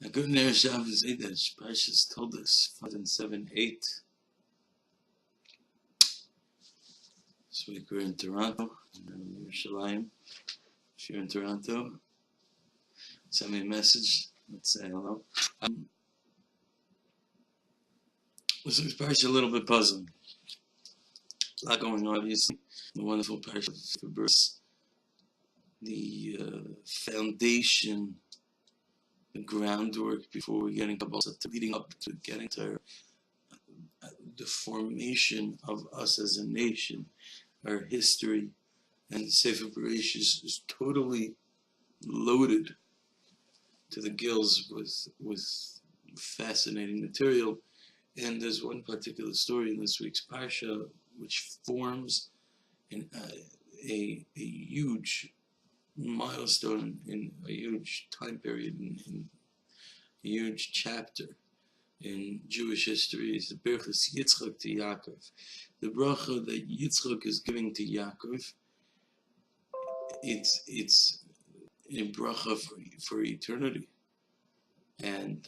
A good Ner Shabbos Eidesh, Parshas Toldos 5 and 7, 8. This week we're in Toronto, in Yerushalayim. If you're in Toronto, send me a message. Let's say hello. This week's Parsha a little bit puzzling. A lot going on, obviously. The wonderful Parsha for births. The foundation, the groundwork before we get into Kabbalah, leading up to getting to the formation of us as a nation, our history, and Sefer Parshas is totally loaded to the gills with fascinating material. And there's one particular story in this week's Parsha which forms a huge milestone in a huge time period, in a huge chapter in Jewish history. Is the Parshas Yitzchak to Yaakov. The bracha that Yitzchak is giving to Yaakov, it's a bracha for eternity. And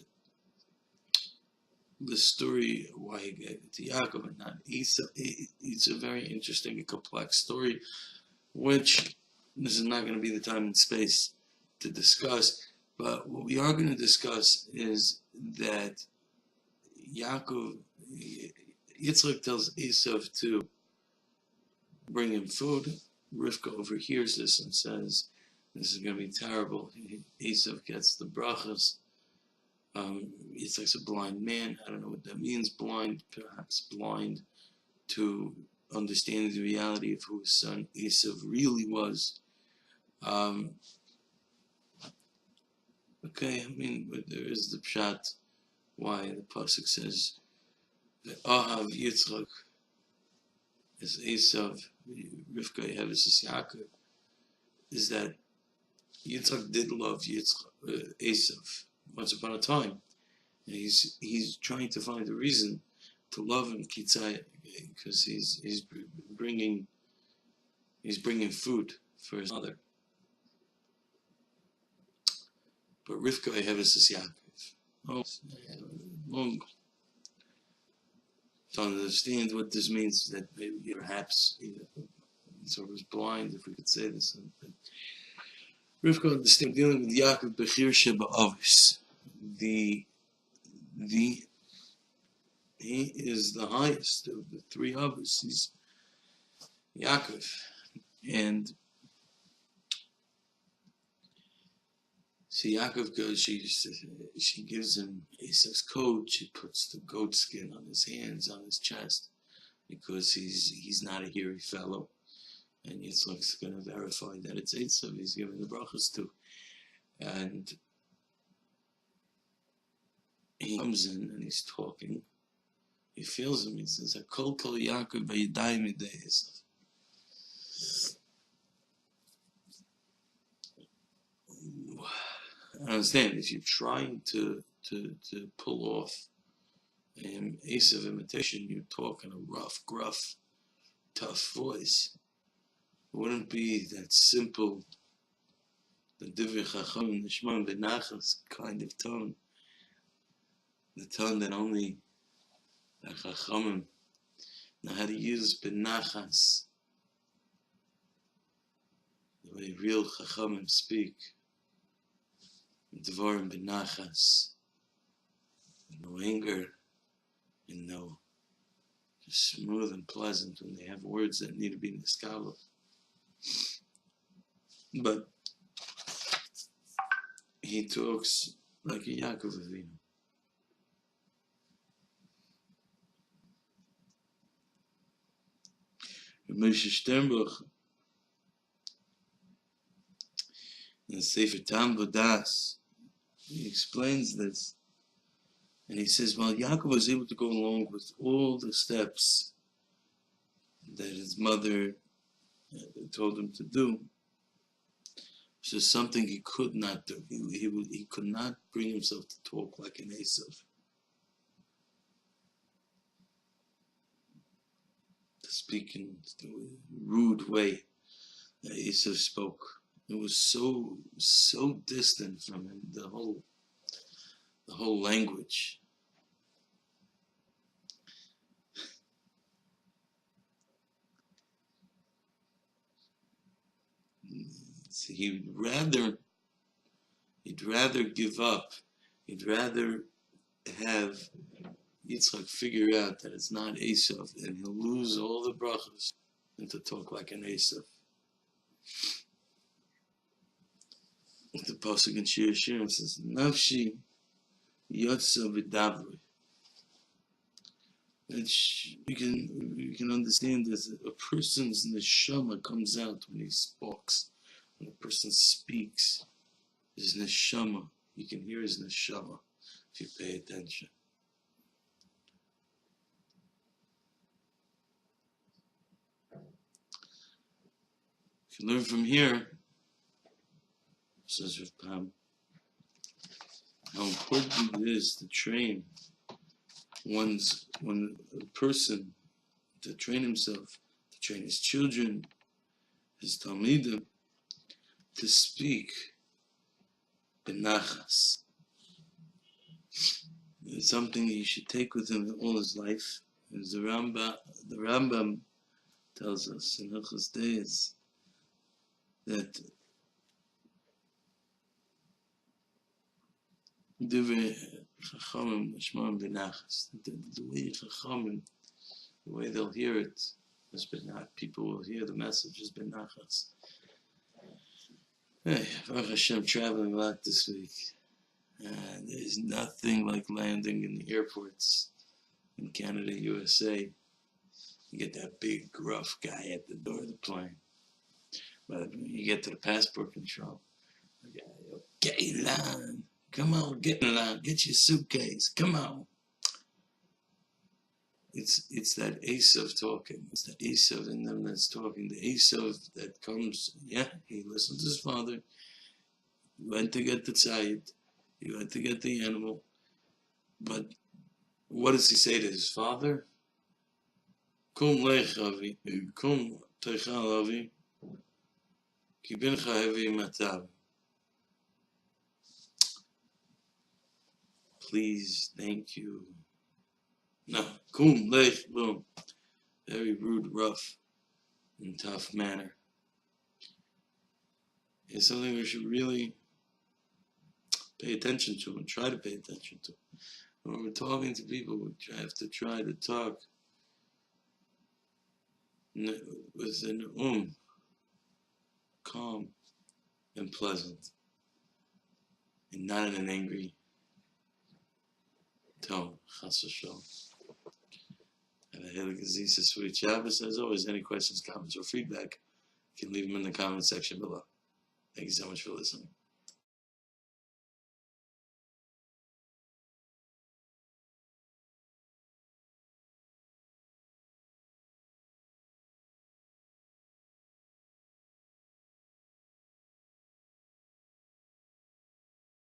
the story why he gave it to Yaakov and not Esau, it's a very interesting and complex story, which this is not going to be the time and space to discuss. But what we are going to discuss is that Yitzchak tells Esau to bring him food. Rivka overhears this and says, "This is going to be terrible." Esau gets the brachas. Yitzchak's a blind man. I don't know what that means. Blind, perhaps blind to understanding the reality of who his son Esau really was. Okay, I mean, but there is the pshat why the pasuk says that Ahav Yitzchak is Esau, Rivka Yeheves is Yaakov, is that Yitzchak did love Esau once upon a time. And he's trying to find a reason to love him, Kitzai, because he's bringing food for his mother. But Rivka Yeheves is Yaakov. Long to understand what this means, that maybe perhaps sort of blind, if we could say this. But Rivka understands dealing with Yaakov Bechir Sheba Avis. He is the highest of the three Avis. He's Yaakov, and see, Yaakov goes. She gives him Esau's coat. She puts the goat skin on his hands, on his chest, because he's not a hairy fellow. And Yitzchak's going to verify that it's Esau he's giving the brachas to. And he comes in and he's talking. He feels him. He says, "Hakol kol Yaakov v'yidai midei Esau." I understand if you're trying to pull off an Esau imitation, you talk in a rough, gruff, tough voice. It wouldn't be that simple, the Divrei Chacham Nishman B'Nachas kind of tone, the tone that only the Chachamim know how to use B'Nachas, the way real Chachamim speak. Devarim B'Nachas, no anger, and no, just smooth and pleasant when they have words that need to be niskala. But he talks like a Yaakov Avinu. Moshe Sternbuch in Sefer Tam Vodas, he explains this, and he says, well, Yaakov was able to go along with all the steps that his mother told him to do. So something he could not do. He could not bring himself to talk like an Esau. To speak in a rude way that Esau spoke. It was so distant from him. the whole language. So he'd rather give up. He'd rather have Yitzchak figure out that it's not Esav, and he'll lose all the brachas, and to talk like an Esav. The pasuk in Shir Shirim says, "Nafshi yotza v'davrei." You can understand that a person's neshama comes out when he speaks. When a person speaks, his neshama, you can hear his neshama if you pay attention. You can learn from here, says Rav Pam, how important it is to train a person to train himself, to train his children, his talmidim, to speak benachas. It's something he should take with him all his life. As the Rambam tells us in Hilchos Days that the way Chachamim, the way they'll hear it, people will hear the message as benachas. Hey, Baruch Hashem, traveling a lot this week. There's nothing like landing in the airports in Canada, USA. You get that big, gruff guy at the door of the plane. But when you get to the passport control, the guy, okay, Lan, come on, get in line, get your suitcase, come on. It's that Esav talking. It's the Esav in them that's talking. The Esav that comes, he listened to his father. He went to get the tzayid. He went to get the animal. But what does he say to his father? Kum lechavi, kum teichal avi, ki bincha hevi matav. Please, thank you. No, kum lech boom. Very rude, rough, and tough manner. It's something we should really pay attention to and try to pay attention to. When we're talking to people, we have to try to talk with an calm and pleasant, and not in an angry tone. Chas v'shalom. Have a Heilig Aziz, sweet Shabbos. As always, any questions, comments, or feedback, you can leave them in the comment section below. Thank you so much for listening.